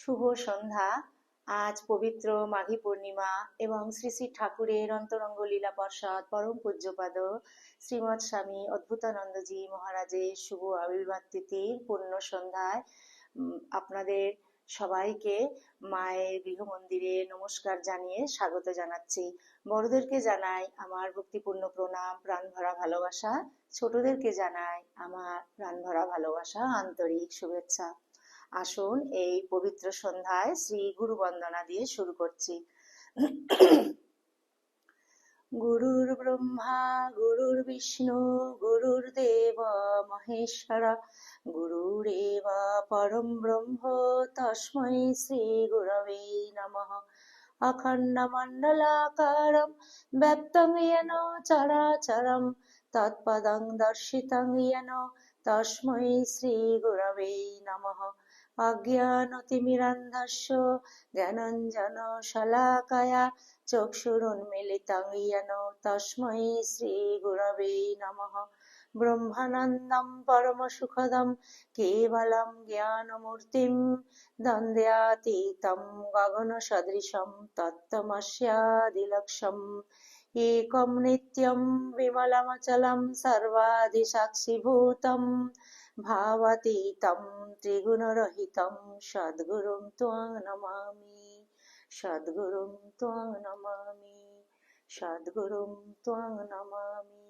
শুভ সন্ধ্যা। আজ পবিত্র মাঘী পূর্ণিমা এবং শ্রী শ্রী ঠাকুরের অন্তরঙ্গ লীলা পর্ষদ পরম পূজ্যপাদ শ্রীমৎ স্বামী অদ্ভুতানন্দজি মহারাজের শুভ আবির্ভাব তিথির পূর্ণ সন্ধ্যায় আপনাদের সবাইকে মায়ের গৃহ মন্দিরে নমস্কার জানিয়ে স্বাগত জানাচ্ছি। বড়দেরকে জানাই আমার ভক্তিপূর্ণ প্রণাম, প্রাণ ভরা ভালোবাসা। ছোটদেরকে জানাই আমার প্রাণ ভরা ভালোবাসা, আন্তরিক শুভেচ্ছা। আসুন এই পবিত্র সন্ধ্যায় শ্রী গুরু বন্দনা দিয়ে শুরু করছি। গুরুর ব্রহ্মা গুরুর বিষ্ণু গুরুর্দেব মহেশ্বর গুরুরেব পরম ব্রহ্ম তস্मै শ্রী গুরবে নমঃ। অখণ্ডমণ্ডলাকারं ব্যক্तं येन চরাচরं তৎপদং দর্শিतं येन তস্मै শ্রী গুরবে নমঃ। অজ্ঞানতিমিরান্ধস্য জ্ঞানাঞ্জনশলাকয়া চক্ষুরুন্মিলিतं येन তস্मै শ্রী গুরবে নমঃ। ব্রহ্মানন্দं পরমসুখদं কেবলং জ্ঞানমূর্তিং দ্বন্দ্বাতীतं গগনসদৃশं তত্ত্বমস্যাদিলক্ষ্যम्। একं নিত্যं বিমলমচलं সর্বাদিসাক্ষিভূतं ভাবাতীतं ত্রিগুণরহিतं সদ্গুরুং ত্বং নমামি, সদ্গুরুং ত্বং নমামি, সদ্গুরুং ত্বং নমামি।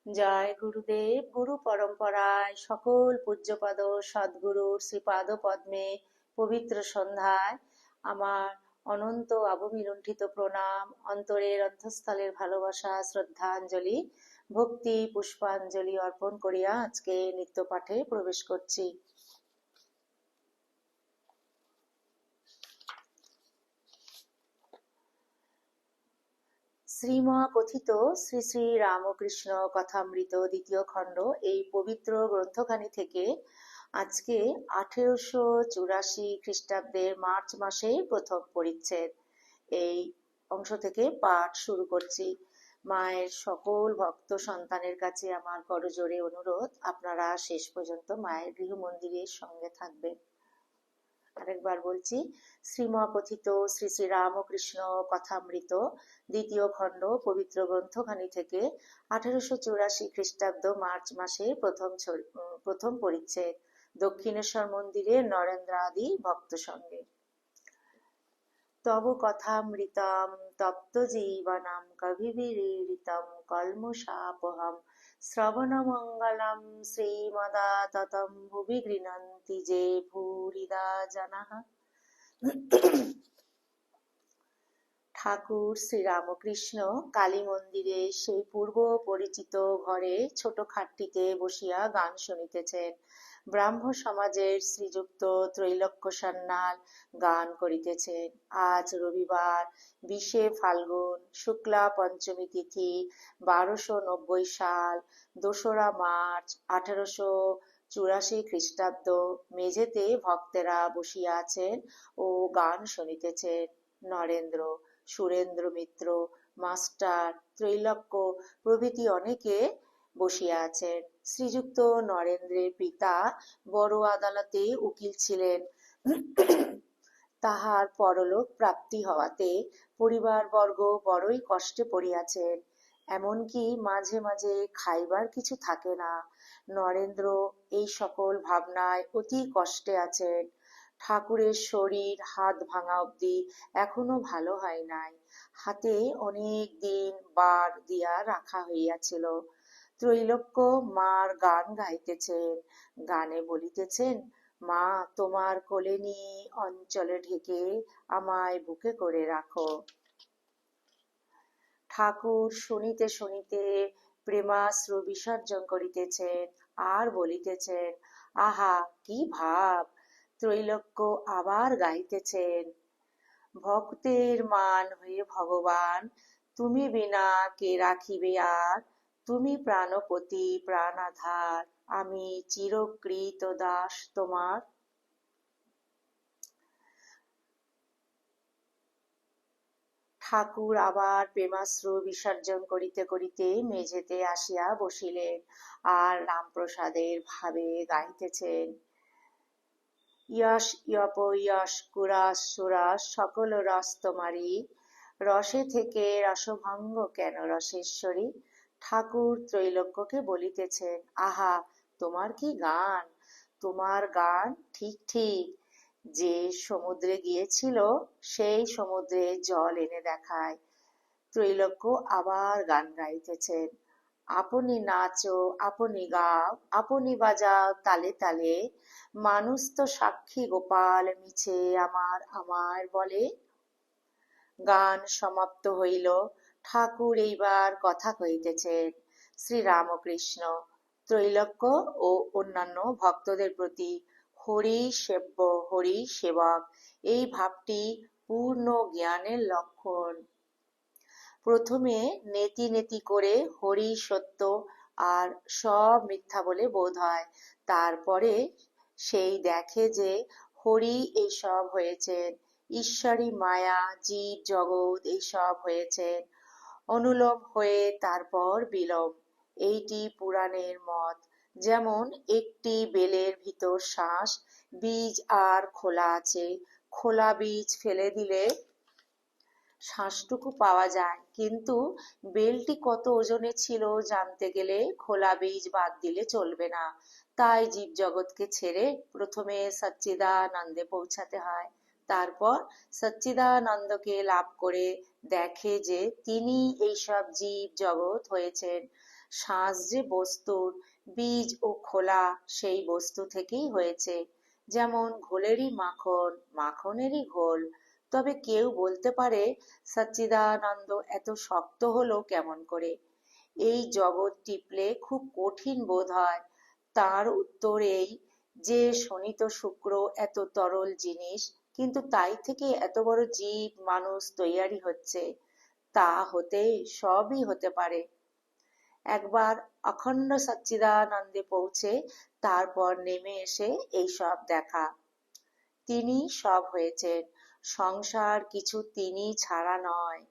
জয় গুরুদেব। গুরু পরম্পরায় সকল পূজ্যপদ সদ্গুরুর শ্রীপাদ পদ্মে পবিত্র সন্ধ্যায় আমার অনন্ত অবমিলুণ্ঠিত প্রণাম, অন্তরের অন্তঃস্থলের ভালোবাসা, শ্রদ্ধাঞ্জলি, ভক্তি পুষ্পাঞ্জলি অর্পণ করিয়া আজকে নিত্য পাঠে প্রবেশ করছি। শ্রীমকথিত শ্রী শ্রী রামকৃষ্ণ কথামৃত দ্বিতীয় খণ্ড এই পবিত্র গ্রন্থখানি থেকে আজকে 1884 খ্রিস্টাব্দের মার্চ মাসে প্রথম পরিচ্ছেদ এই অংশ থেকে পাঠ শুরু করছি। মায়ের সকল ভক্ত সন্তানের কাছে আমার করজোড়ে অনুরোধ, আপনারা শেষ পর্যন্ত মায়ের গৃহ মন্দিরের সঙ্গে থাকবেন। আরেকবার বলছি, শ্রীমকথিত শ্রী শ্রী রামকৃষ্ণ কথামৃত দ্বিতীয় খণ্ড পবিত্র গ্রন্থখানি থেকে 1884 খ্রিস্টাব্দ মার্চ মাসে প্রথম পরিচ্ছেদ দক্ষিণেশ্বর মন্দিরে নরেন্দ্র আদি ভক্ত সঙ্গে। তব কথামৃতম তপ্ত জীবনম কবিবিরীড়িতম কল্মষাপহম শ্রবণমঙ্গলম শ্রীমদাততম ভুবি গৃণন্তি যে ভূরিদা জনাঃ। ঠাকুর শ্রীরামকৃষ্ণ কালী মন্দিরে সেই পূর্ব পরিচিত ঘরে ছোট খাটটিতে বসিয়া গান শুনিতেছেন। ব্রাহ্ম সমাজের শ্রীযুক্ত ত্রৈলোক্য সান্যাল গান করিতেছেন। আজ রবিবার 20 ফাল্গুন শুক্লা পঞ্চমী তিথি 1290 সাল 2রা মার্চ 1884 খ্রিস্টাব্দ। মেঝেতে ভক্তেরা বসিয়া আছেন ও গান শুনিতেছেন। নরেন্দ্র, সুরেন্দ্র মিত্র, মাস্টার, ত্রৈলোক্য প্রভৃতি অনেকে বসিয়া আছেন। শ্রীযুক্ত নরেন্দ্রের পিতা বড় আদালতে উকিল ছিলেন। তাহার পরলোক প্রাপ্তি হওয়াতে পরিবারবর্গ বড়ই কষ্টে পড়িয়াছেন। এমনকি মাঝে মাঝে খাইবার কিছু থাকে না। নরেন্দ্র এই সকল ভাবনায় অতি কষ্টে আছেন। ঠাকুরের শরীর হাত ভাঙা অবধি এখনো ভালো হয় নাই। হাতে অনেক দিন বার দিয়া রাখা হইয়াছিল। ত্রৈলোক্য মার গান গাইতেছেন। গানে বলিতেছেন, মা তোমার কোলে নিয়ে অঞ্চলে ঢেকে আমায় বুকে করে রাখো। ঠাকুর শুনিতে শুনিতে প্রেমাশ্রু বিসর্জন করিতেছেন আর বলিতেছেন, আহা কি ভাব। ত্রৈলোক্য আবার গাইতেছেন, ভক্তের মান হয়ে ভগবান তুমি বিনা কে রাখিবে আর, তুমি প্রাণপতি প্রাণাধার, আমি চিরকৃত দাস তোমার। ঠাকুর আবার প্রেমাশ্রু বিসর্জন করিতে করিতে মেঝেতে আসিয়া বসিলেন আর রামপ্রসাদের ভাবে গাইতেছেন, যশ যপ যশ কুরাস সুরাস সকল রস তোমারই, রসে থেকে রসভঙ্গ কেন রসেশ্বরী। ঠাকুর ত্রৈলোক্যকে বলিতেছেন, আহা তোমার কি গান, তোমার গান ঠিক ঠিক। যে সমুদ্রে গিয়েছিল সেই সমুদ্রে জল এনে দেখায়। ত্রৈলোক্য আবার গান গাইতেছেন, আপনি নাচো আপনি গাও আপনি বাজাও তালে তালে, মানুষ তো সাক্ষী গোপাল মিছে আমার আমার বলে। গান সমাপ্ত হইল। ঠাকুর এইবার কথা কহিতেছেন, শ্রীরামকৃষ্ণ ত্রৈলোক্য ও অন্যান্য ভক্তদের প্রতি হরি সেব্য হরি সেবক এই ভাবটি পূর্ণ জ্ঞানের লক্ষণ। প্রথমে নেতি নেতি করে হরি সত্য আর সব মিথ্যা বলে বোধ হয়, তারপরে সেই দেখে যে হরি এইসব হয়েছেন, ঈশ্বরী মায়া জীব জগৎ এইসব হয়েছেন, অনুলোম হয়ে তারপর বিলোম। এইটি পুরাণের মত। যেমন একটি বেলের ভিতর শ্বাস বীজ আর খোলা আছে, খোলা বীজ ফেলে দিলে শ্বাসটুকু পাওয়া যায়, কিন্তু বেলটি কত ওজনে ছিল জানতে গেলে খোলা বীজ বাদ দিলে চলবে না। তাই জীব জগৎকে ছেড়ে প্রথমে সচ্চিদানন্দে পৌঁছাতে হয়, তারপর সচ্চিদানন্দকে লাভ করে দেখে যে তিনি এইসব জীব জগৎ হয়েছেন। শ্বাস যে বস্তুর, বীজ ও খোলা সেই বস্তু থেকেই হয়েছে। যেমন ঘোলেরই মাখন, মাখনেরই ঘোল। তবে কেউ বলতে পারে, সচ্চিদানন্দ এত শক্ত হলো কেমন করে, এই জগৎ টিপলে খুব কঠিন বোধ হয়। তার উত্তর এই যে শনিত শুক্র এত তরল জিনিস, কিন্তু তাই থেকে এত বড় জীব মানুষ তৈয়ারি হচ্ছে, তা হতে সবই হতে পারে। একবার অখণ্ড সচ্চিদানন্দে পৌঁছে তারপর নেমে এসে এইসব দেখা। তিনি সব হয়েছেন, সংসার কিছু তিনি ছাড়া নয়।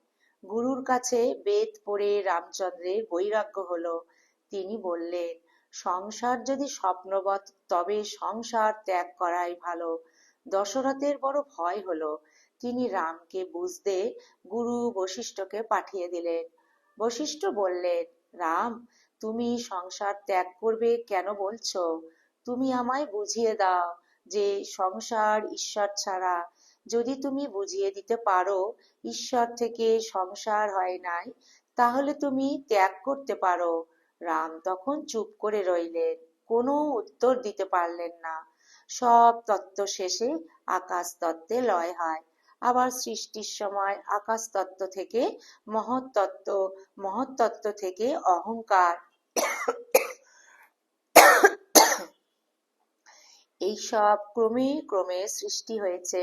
গুরুর কাছে বেদ পড়ে রামচন্দ্রের বৈরাগ্য হলো। তিনি বললেন, সংসার যদি স্বপ্নবৎ তবে সংসার ত্যাগ করাই ভালো। দশরথের বড় ভয় হলো। তিনি রামকে বুঝতে গুরু বশিষ্ঠকে পাঠিয়ে দিলেন। বশিষ্ঠ বললেন, রাম তুমি সংসার ত্যাগ করবে কেন বলছো? তুমি আমায় বুঝিয়ে দাও যে সংসার ঈশ্বর ছাড়া। যদি তুমি বুঝিয়ে দিতে পারো ঈশ্বর থেকে সংসার হয় নাই, তাহলে তুমি ত্যাগ করতে পারো। রাম তখন চুপ করে রইলেন, কোনো উত্তর দিতে পারলেন না। সব তত্ত্ব শেষে আকাশ তত্ত্বে লয় হয়। আবার সৃষ্টির সময় আকাশ তত্ত্ব থেকে মহৎ তত্ত্ব, মহৎ তত্ত্ব থেকে অহংকার, এইসব ক্রমে ক্রমে সৃষ্টি হয়েছে।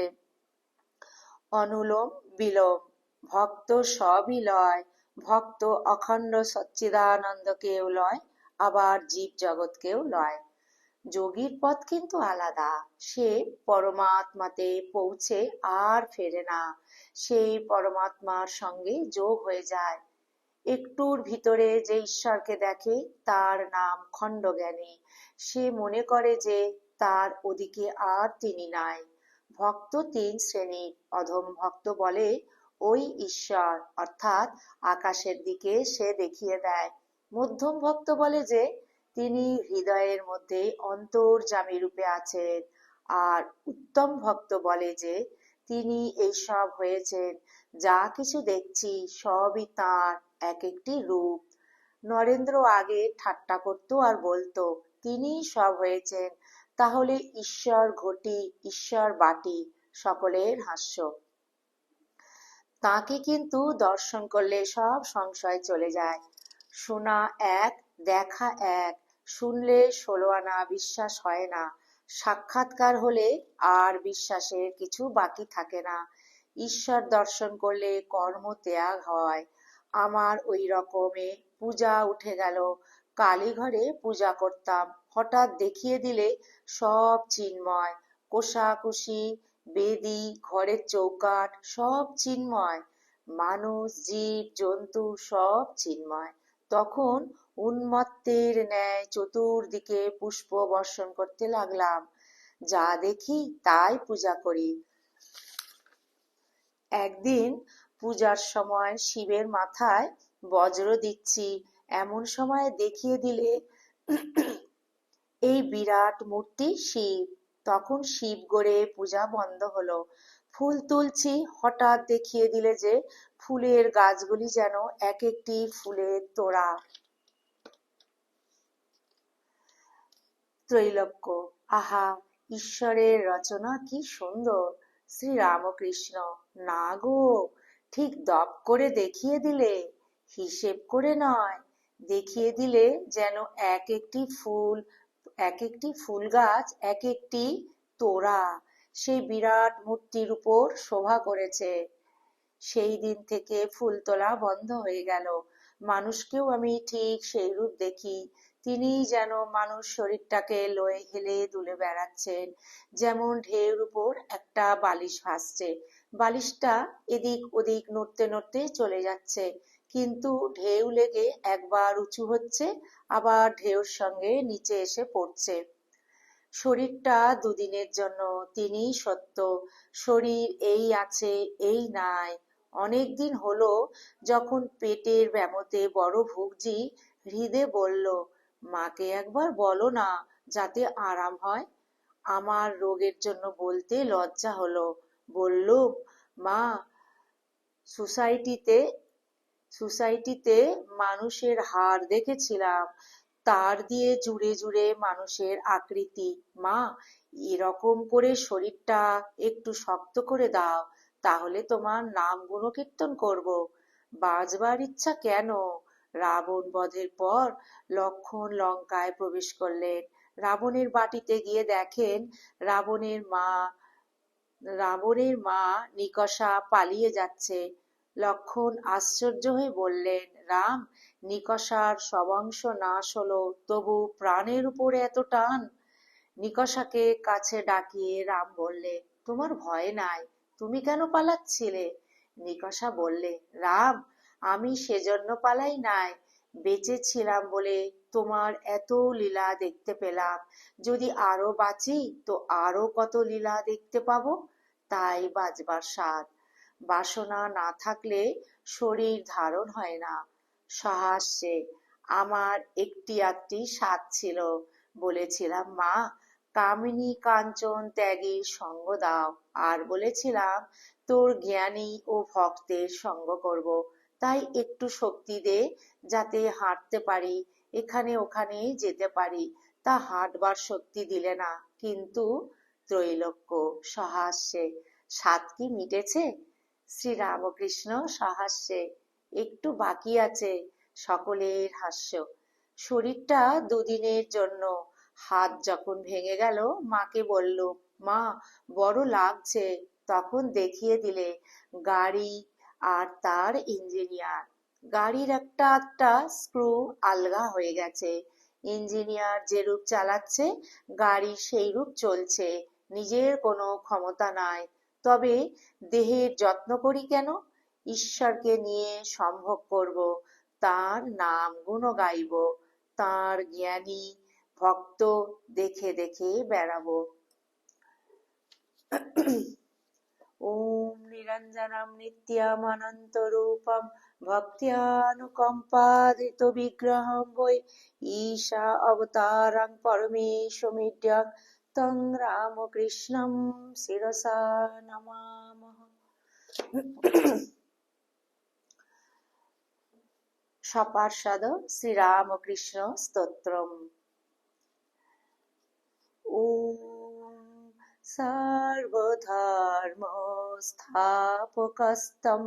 অনুলোম বিলোম, ভক্ত সবই লয়। ভক্ত অখণ্ড সচ্চিদানন্দকেও লয়, আবার জীব জগৎকেও লয়। যোগীর পথ কিন্তু আলাদা। সে পরমাত্মাতে পৌঁছে আর ফেরে না, সেই পরমাত্মার সঙ্গে যোগ হয়ে যায়। একটুর ভিতরে যে ঈশ্বরকে দেখে তার নাম খণ্ডজ্ঞানী। সে মনে করে যে তার ওদিকে আর তিনি নাই। ভক্ত তিন শ্রেণীর। অধম ভক্ত বলে ওই ঈশ্বর, অর্থাৎ আকাশের দিকে সে দেখিয়ে দেয়। মধ্যম ভক্ত বলে যে তিনি হৃদয়ের মধ্যে অন্তর্যামী রূপে আছেন। আর উত্তম ভক্ত বলে যে তিনি এইসব হয়েছেন, যা কিছু দেখছি সবই তাঁর এক একটি রূপ। নরেন্দ্র আগে ঠাট্টা করত আর বলতো তিনিই সব হয়েছেন, তাহলে ঈশ্বর ঘটি ঈশ্বর বাটি, সকলের হাস্য। তাকে কিন্তু দর্শন করলে সব সংশয় চলে যায়। শোনা এক, দেখা এক, শুনলে 16 আনা বিশ্বাস হয় না, সাক্ষাৎকার হলে আর বিশ্বাসের কিছু বাকি থাকে না। ঈশ্বর দর্শন করলে কর্ম ত্যাগ হয়। আমার ওই রকমে পূজা উঠে গেল। কালীঘরে পূজা করতাম, হঠাৎ দেখিয়ে দিলে সব চিন্ময়, কোষাকুষি বেদী ঘরের চৌকাঠ সব চিন্ময়, মানুষ জীব জন্তু সব চিন্ময়। তখন উন্মত্তের ন্যায় চতুর্দিকে পুষ্প বর্ষণ করতে লাগলাম। যা দেখি তাই পূজা করি। একদিন পূজার সময় শিবের মাথায় বজ্র দিচ্ছি, এমন সময় দেখিয়ে দিলে এই বিরাট মূর্তি শিব। তখন শিব গড়ে পূজা বন্ধ হলো। ফুল তুলছি, হঠাৎ দেখিয়ে দিলে যে ফুলের গাছগুলি যেন এক একটি ফুলের তোড়া। ত্রৈলোক্য, আহা, ঈশ্বরের রচনা কি সুন্দর! শ্রী রামকৃষ্ণ, না গো, ঠিক দপ করে দেখিয়ে দিলে, হিসেব করে নয়, দেখিয়ে দিলে যেন এক একটি ফুল গাছ এক একটি তোড়া সেই বিরাট মূর্তির উপর শোভা করেছে। সেই দিন থেকে ফুল তোলা বন্ধ হয়ে গেল। মানুষকেও আমি ঠিক সেই রূপ দেখি। তিনিই যেন মানুষ শরীরটাকে লয়ে হেলে দুলে বেড়াচ্ছেন, যেমন ঢেউর উপর একটা বালিশ ভাসছে। বালিশটা এদিক ওদিক নড়তে নড়তে চলে যাচ্ছে, কিন্তু ঢেউ লেগে একবার উঁচু হচ্ছে, আবার ঢেউর সঙ্গে নিচে এসে পড়ছে। শরীরটা দুদিনের জন্য, তিনিই সত্য। শরীর এই আছে এই নাই। অনেক দিন হলো যখন পেটের ব্যামোতে বড় ভুগছি, হৃদে বলল, মাকে একবার বলো না, যাতে আরাম হয়। আমার রোগের জন্য বলতে লজ্জা হলো। বললুম, মা, সোসাইটিতে সোসাইটিতে মানুষের হাড় দেখেছিলাম, তার দিয়ে জুড়ে জুড়ে মানুষের আকৃতি। মা, এরকম করে শরীরটা একটু শক্ত করে দাও, তাহলে তোমার নাম গুণকীর্তন করব। বাঁচবার ইচ্ছা কেন? রাবণ বধের পর লক্ষ্মণ লঙ্কায় প্রবেশ করলেন। রাবণের বাটিতে গিয়ে দেখেন রাবণের মা নিকষা পালিয়ে যাচ্ছে। লক্ষ্মণ আশ্চর্য হয়ে বললেন, রাম, নিকষার সব অংশ নাশ হলো, তবু প্রাণের উপরে এত টান? নিকষাকে কাছে ডাকিয়ে রাম বললে, তোমার ভয় নাই, তুমি কেন পালাচ্ছিলে? নিকষা বললে, রাম, আমি সেজন্য পালাই নাই, বেঁচে ছিলাম বলে তোমার এত লীলা দেখতে পেলাম। যদি আরো বাঁচি তো আরো কত লীলা দেখতে পাবো, তাই বাঁচবার স্বাদ। বাসনা না থাকলে শরীর ধারণ হয় না। সহাস্যে, আমার একটি আধটি স্বাদ ছিল। বলেছিলাম, মা, কামিনী কাঞ্চন ত্যাগীর সঙ্গ দাও, আর বলেছিলাম তোর জ্ঞানী ও ভক্তের সঙ্গ করব। তাই একটু শক্তি দে, যাতে হাঁটতে পারি, এখানে ওখানে যেতে পারি। তা হাঁটবার শক্তি দিলে না, কিন্তু ত্রৈলোক্য, সহাস্যে, স্বাদ কি মিটেছে? শ্রীরামকৃষ্ণ সহাস্যে, একটু বাকি আছে। সকলের হাস্য। শরীরটা দুদিনের জন্য। হাত যখন ভেঙে গেল, মাকে বলল, মা, বড় লাগছে। তখন দেখিয়ে দিলে গাড়ি আর তার ইঞ্জিনিয়ার। গাড়ির একটা একটা স্ক্রু আলগা হয়ে গেছে। ইঞ্জিনিয়ার যেরূপ চালাচ্ছে, গাড়ি সেইরূপ চলছে। নিজের কোনো ক্ষমতা নাই। তবে দেহের যত্ন করি কেন? ঈশ্বরকে নিয়ে সম্ভব করব, তার নাম গুণ গাইব, তার জ্ঞানী ভক্ত দেখে দেখে বেড়াবো। ওম নিরঞ্জনম নিত্যমনন্তরূপম ভক্ত্যানুকম্পাদিত বিগ্রহম বৈ ঈশা অবতারং পরমেশমিড্যং তং রামকৃষ্ণম শিরসা নমামহ। সপার্ষদ শ্রীরামকৃষ্ণ স্তোত্রম। ওম সর্বধর্মস্থাপকস্तं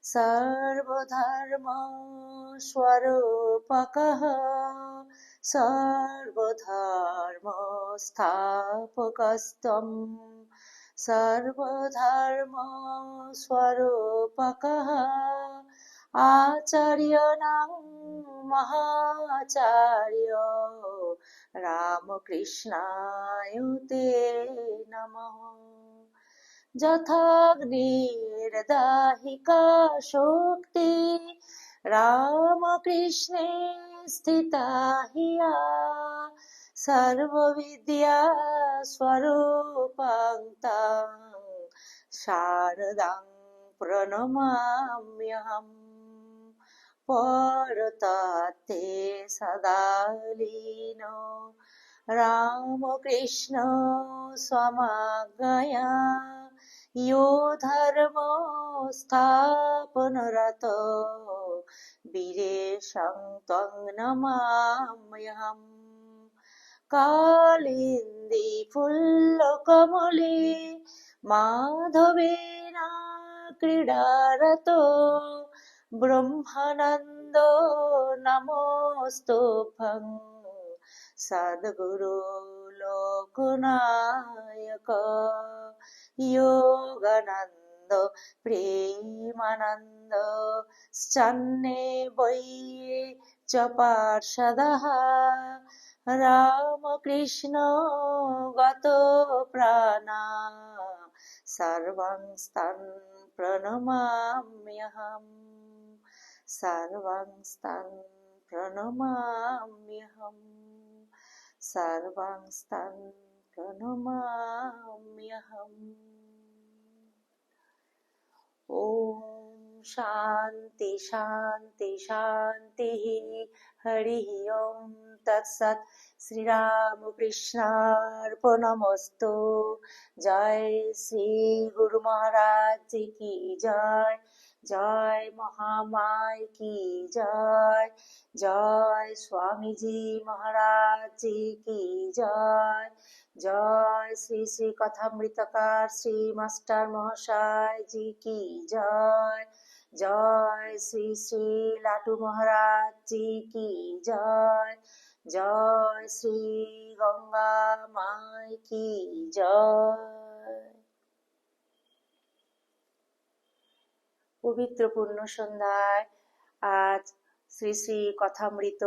সর্বধর্মস্বরূপকঃ সর্বধর্মস্থাপকস্तं সর্বধর্মস্বরূপকঃ আচার্যণাং মহাচার্য রামকৃষ্ণায় তে নমঃ। যথাগ্নির্দাহিকা শক্তি রামকৃষ্ণে স্থিতা হিয়া सर्वविद्या स्वरूपां तां शारदां प्रणमाम्यहम् परतत्ते सदा लीनो रामकृष्ण स्वमाज्ञया यो धर्मो स्थापनरतो वीरेशं त्वं नमाम्यहम् कालिन्दी फुल्लकमले माधवेन क्रीडारतो ब्रह्मानन्दो नमोस्तुभ्यं सद्गुरु लोकनायक योगानन्द प्रेमानन्द सन्ने वै च पार्षदः रामकृष्ण गतो प्राणा सर्वंस्तं प्रणमाम्यहम् सर्वंस्तं प्रणमाम्यहम् सर्वंस्तं प्रणमाम्यहम्। ॐ शान्ति शान्ति शान्तिः। हरिः ॐ तत्सत्। श्री रामकृष्णार्पणमस्तु। जय श्री गुरु महाराज जी की जय। जय महामाय की जय। जय स्वामी जी महाराज जी की जय। जय श्री श्री कथामृतकार श्री मास्टर महाशय जी की जय। जय श्री श्री लाटू महाराज जी की जय। जय श्री गंगा माई की जय। পবিত্র পূর্ণ সন্ধ্যায় আজ শ্রী শ্রী কথামৃত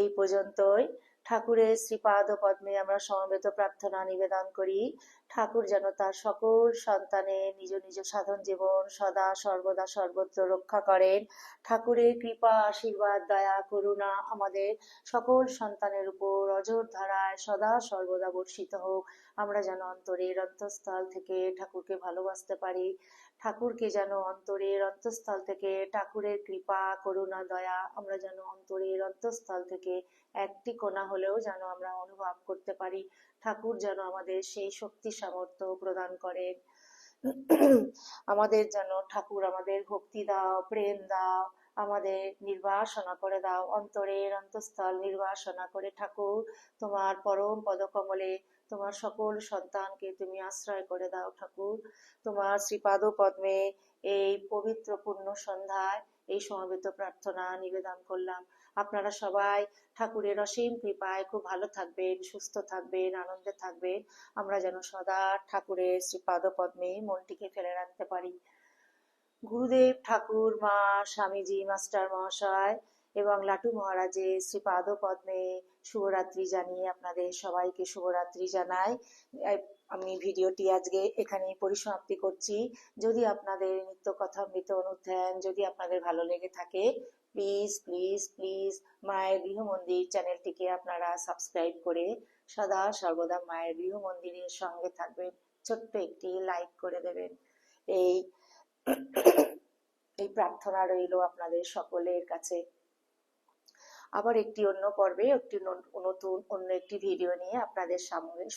এই পর্যন্তই। ঠাকুরের শ্রীপাদ পদ্মে আমরা সমবেত প্রার্থনা নিবেদন করি, ঠাকুর যেন তার সকল সন্তানের নিজ নিজ সাধন জীবন সদা সর্বদা সর্বত্র রক্ষা করেন। ঠাকুরের কৃপা আশীর্বাদ দয়া করুণা আমাদের সকল সন্তানের উপর অঝোর ধারায় সদা সর্বদা বর্ষিত হোক। আমরা যেন অন্তরের অন্তঃস্থল থেকে ঠাকুরকে ভালোবাসতে পারি। ঠাকুরকে যেন অন্তরের অন্তঃস্থল থেকে ঠাকুরের কৃপা করুণা দয়া আমরা যেন অন্তরের অন্তঃস্থল থেকে একটি কোণা হলেও যেন আমরা অনুভব করতে পারি। ঠাকুর যেন আমাদের সেই শক্তি সামর্থ্য প্রদান করেন। আমাদের যেন ঠাকুর আমাদের ভক্তি দাও, প্রেম দাও, আমাদের নির্বাসনা করে দাও, অন্তরের অন্তঃস্থল নির্বাসনা করে ঠাকুর তোমার পরম পদকমলে তোমার সকল সন্তানকে তুমি আশ্রয় করে দাও। ঠাকুর তোমার শ্রীপাদ পদ্মে এই পবিত্র পূর্ণ সন্ধ্যায় এই সমবেত প্রার্থনা নিবেদন করলাম। আপনারা সবাই ঠাকুরের অসীম কৃপায় খুব ভালো থাকবেন, সুস্থ থাকবেন, আনন্দে থাকবেন। আমরা যেন সদা ঠাকুরের শ্রীপাদ পদ্মে মনটিকে ফেলে রাখতে পারি। গুরুদেব ঠাকুর, মা, স্বামীজি, মাস্টার মহাশয় এবং লাটু মহারাজের শ্রীপাদ পদ্মে শুভরাত্রি জানিয়ে আপনাদের সবাইকে শুভরাত্রি জানাই। আমি ভিডিওটি আজকে এখানেই পরিসমাপ্তি করছি। যদি আপনাদের নিত্য কথামৃত অনুধ্যান যদি আপনাদের ভালো লেগে থাকে, প্লিজ প্লিজ প্লিজ মায়ের গৃহ মন্দির চ্যানেলটিকে আপনারা সাবস্ক্রাইব করে সদা সর্বদা মায়ের গৃহ মন্দিরের সঙ্গে থাকবেন। ছোট্ট একটি লাইক করে দেবেন। এই প্রার্থনা রইল আপনাদের সকলের কাছে। আবার একটি অন্য পর্বে একটি নতুন অন্য একটি ভিডিও নিয়ে আপনাদের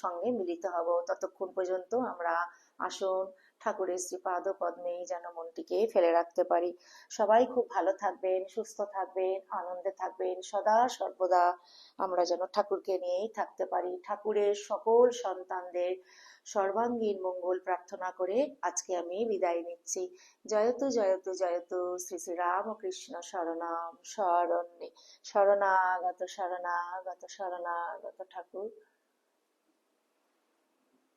সঙ্গে মিলিত হব। ততক্ষণ পর্যন্ত আমরা আসুন ঠাকুরের শ্রীপাদ পদ্মে যেন মনটিকে ফেলে রাখতে পারি। সবাই খুব ভালো থাকবেন, সুস্থ থাকবেন, আনন্দে থাকবেন। সদা সর্বদা আমরা যেন ঠাকুরকে নিয়েই থাকতে পারি। ঠাকুরের সকল সন্তানদের সর্বাঙ্গীন মঙ্গল প্রার্থনা করে আজকে আমি বিদায় নিচ্ছি। জয়তু জয়তু জয়তু শ্রী শ্রী রামকৃষ্ণ শরণাম শরণ্যে শরণাগত শরণাগত শরণাগত ঠাকুর।